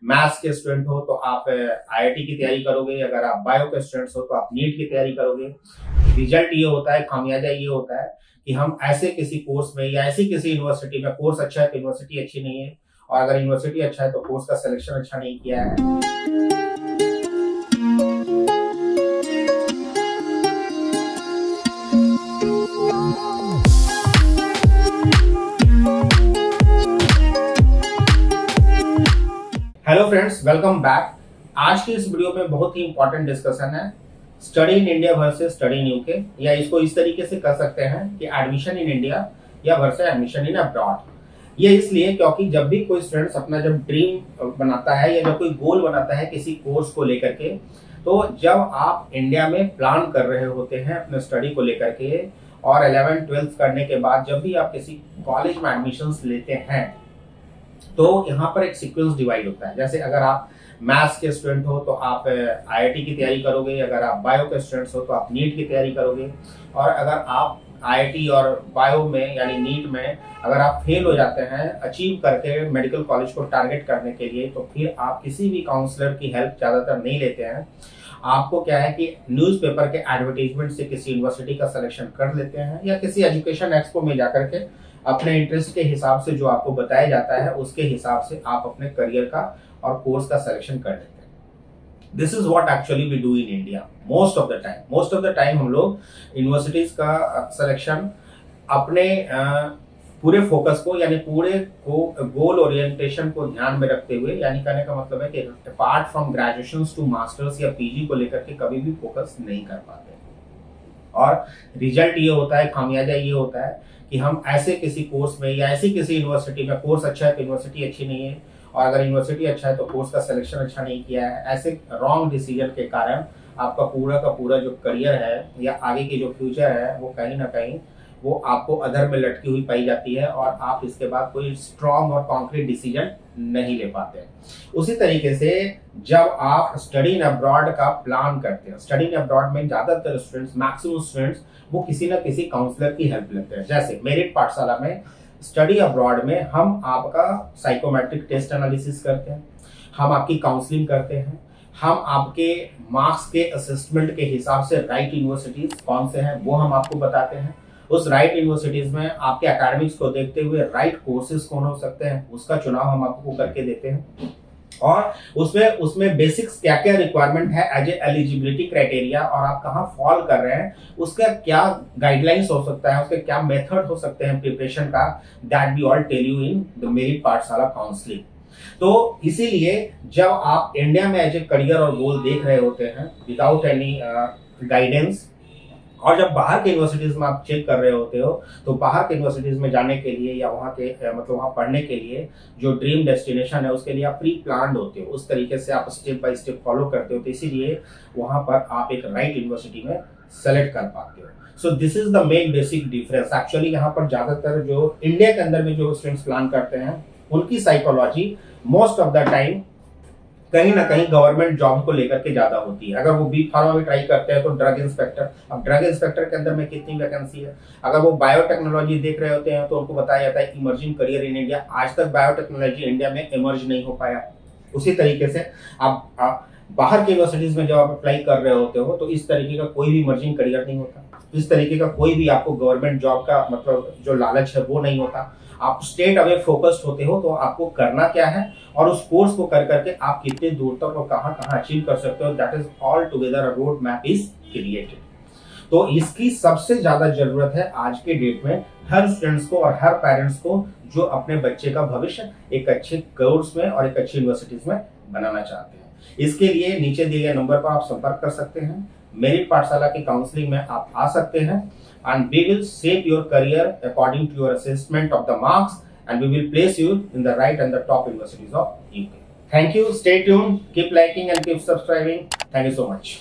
Maths के student हो तो आप आईआईटी की तैयारी करोगे, अगर आप बायो के स्टूडेंट्स हो तो आप नीट की तैयारी करोगे। रिजल्ट ये होता है, खामियाजा ये होता है कि हम ऐसे किसी कोर्स में या ऐसी किसी यूनिवर्सिटी में, कोर्स अच्छा है तो यूनिवर्सिटी अच्छी नहीं है, और अगर यूनिवर्सिटी अच्छा है तो कोर्स का सिलेक्शन अच्छा नहीं किया है। Hello friends, welcome back. आज की इस वीडियो में बहुत ही इंपॉर्टेंट डिस्कशन है, study in India versus study in UK, या इसको इस तरीके से कर सकते हैं कि एडमिशन इन इंडिया या वर्सेस एडमिशन इन अब्रॉड। ये इसलिए क्योंकि जब भी कोई स्टूडेंट्स अपना जब ड्रीम बनाता है या जब कोई गोल बनाता है किसी कोर्स को लेकर के, तो जब आप इंडिया में प्लान कर रहे होते हैं अपने स्टडी को लेकर के, और 11th-12th करने के बाद जब भी आप किसी कॉलेज में एडमिशंस लेते हैं, तो यहाँ पर एक सीक्वेंस डिवाइड होता है। जैसे अगर आप मैथ्स के स्टूडेंट हो तो आप आईआईटी की तैयारी करोगे, अगर आप बायो के स्टूडेंट्स हो तो आप नीट की तैयारी करोगे, और अगर आप आईआईटी और बायो में यानी नीट में अगर आप फेल हो जाते हैं अचीव करके मेडिकल कॉलेज को टारगेट करने के लिए, तो फिर आप किसी भी काउंसलर की हेल्प ज़्यादातर नहीं लेते हैं। आपको क्या है कि न्यूज़पेपर के एडवर्टीजमेंट से किसी यूनिवर्सिटी का सिलेक्शन कर लेते हैं, या किसी एजुकेशन एक्सपो में जाकर के अपने इंटरेस्ट के हिसाब से जो आपको बताया जाता है उसके हिसाब से आप अपने करियर का और कोर्स का सिलेक्शन कर लेते हैं। This is what actually we do in India most of the time हम लोग यूनिवर्सिटीज का सिलेक्शन अपने पूरे फोकस को यानी पूरे को गोल ओरिएंटेशन को ध्यान में रखते हुए, यानी कहने का मतलब है कि apart from graduation to masters या पीजी को लेकर के कभी भी फोकस नहीं कर पाते। और रिजल्ट ये होता है, खामियाजा ये होता है कि हम ऐसे किसी कोर्स में या ऐसी किसी यूनिवर्सिटी में, कोर्स अच्छा है तो यूनिवर्सिटी अच्छी नहीं है, और अगर यूनिवर्सिटी अच्छा है तो कोर्स का सिलेक्शन अच्छा नहीं किया है। ऐसे रॉन्ग डिसीजन के कारण आपका पूरा का पूरा जो करियर है या आगे की जो फ्यूचर है वो कहीं ना कहीं वो आपको अधर में लटकी हुई पाई जाती है, और आप इसके बाद कोई स्ट्रॉन्ग और कॉन्क्रीट डिसीजन नहीं ले पाते हैं। उसी तरीके से जब आप स्टडी इन अब्रॉड का प्लान करते हैं, स्टडी इन अब्रॉड में ज्यादातर स्टूडेंट्स, मैक्सिमम स्टूडेंट्स वो किसी ना किसी काउंसलर की हेल्प लेते हैं। जैसे मेरिट पाठशाला में स्टडी अब्रॉड में हम आपका साइकोमेट्रिक टेस्ट एनालिसिस करते हैं, हम आपकी काउंसलिंग करते हैं, हम आपके मार्क्स के असेसमेंट के हिसाब से राइट यूनिवर्सिटीज कौन से हैं वो हम आपको बताते हैं। उस राइट यूनिवर्सिटीज में आपके एकेडमिक्स को देखते हुए राइट कोर्सेज कौन हो सकते हैं उसका चुनाव हम आपको करके देते हैं, और उसमें बेसिक्स क्या क्या रिक्वायरमेंट है एज ए एलिजिबिलिटी क्राइटेरिया, और आप कहाँ फॉल कर रहे हैं उसका क्या गाइडलाइंस हो सकता है, उसके क्या मेथड हो सकते हैं प्रिपरेशन का, that we all tell you in the merit Pathshala counselling. तो इसीलिए जब आप इंडिया में एज ए करियर और गोल देख रहे होते हैं विदाउट एनी गाइडेंस, और जब बाहर के यूनिवर्सिटीज में आप चेक कर रहे होते हो, तो बाहर के यूनिवर्सिटीज में जाने के लिए या वहाँ के मतलब वहाँ पढ़ने के लिए जो ड्रीम डेस्टिनेशन है उसके लिए आप प्री प्लान्ड होते हो, उस तरीके से आप स्टेप बाय स्टेप फॉलो करते हो, तो इसीलिए वहाँ पर आप एक राइट यूनिवर्सिटी में सेलेक्ट कर पाते हो। So this is the main basic difference. Actually यहाँ पर ज्यादातर जो इंडिया के अंदर में जो स्टूडेंट्स प्लान करते हैं उनकी psychology most of the time कहीं ना कहीं गवर्नमेंट जॉब को लेकर के ज्यादा होती है। अगर वो बी फार्मा में ट्राई करते हैं तो ड्रग इंस्पेक्टर, अब ड्रग इंस्पेक्टर के अंदर में कितनी वैकेंसी है। अगर वो बायोटेक्नोलॉजी देख रहे होते हैं तो उनको बताया जाता है इमर्जिंग करियर इन इंडिया, आज तक बायोटेक्नोलॉजी इंडिया में इमर्ज नहीं हो पाया। उसी तरीके से आप बाहर के यूनिवर्सिटीज में जब आप अप्लाई कर रहे होते हो तो इस तरीके का कोई भी इमर्जिंग करियर नहीं होता, इस तरीके का कोई भी आपको गवर्नमेंट जॉब का मतलब जो लालच है वो नहीं होता। आप स्टेट अवे फोकस्ड होते हो, तो आपको करना क्या है और उस कोर्स को कर करके आप कितने दूर तक और कहाँ कहाँ अचीव कर सकते हो, that is all together a road map is created. तो इसकी सबसे ज्यादा जरूरत है आज के डेट में हर स्टूडेंट्स को और हर पेरेंट्स को जो अपने बच्चे का भविष्य एक अच्छे कोर्स में और एक अच्छी यूनिवर्सिटीज में बनाना चाहते हैं। इसके लिए नीचे दिए गए नंबर पर आप संपर्क कर सकते हैं। मेरिट पाठशाला की काउंसलिंग में आप आ सकते हैं, and we will shape your career according to your assessment of the marks, and we will place you in the right and the top universities of UK. Thank you. Stay tuned. Keep liking and keep subscribing. Thank you so much.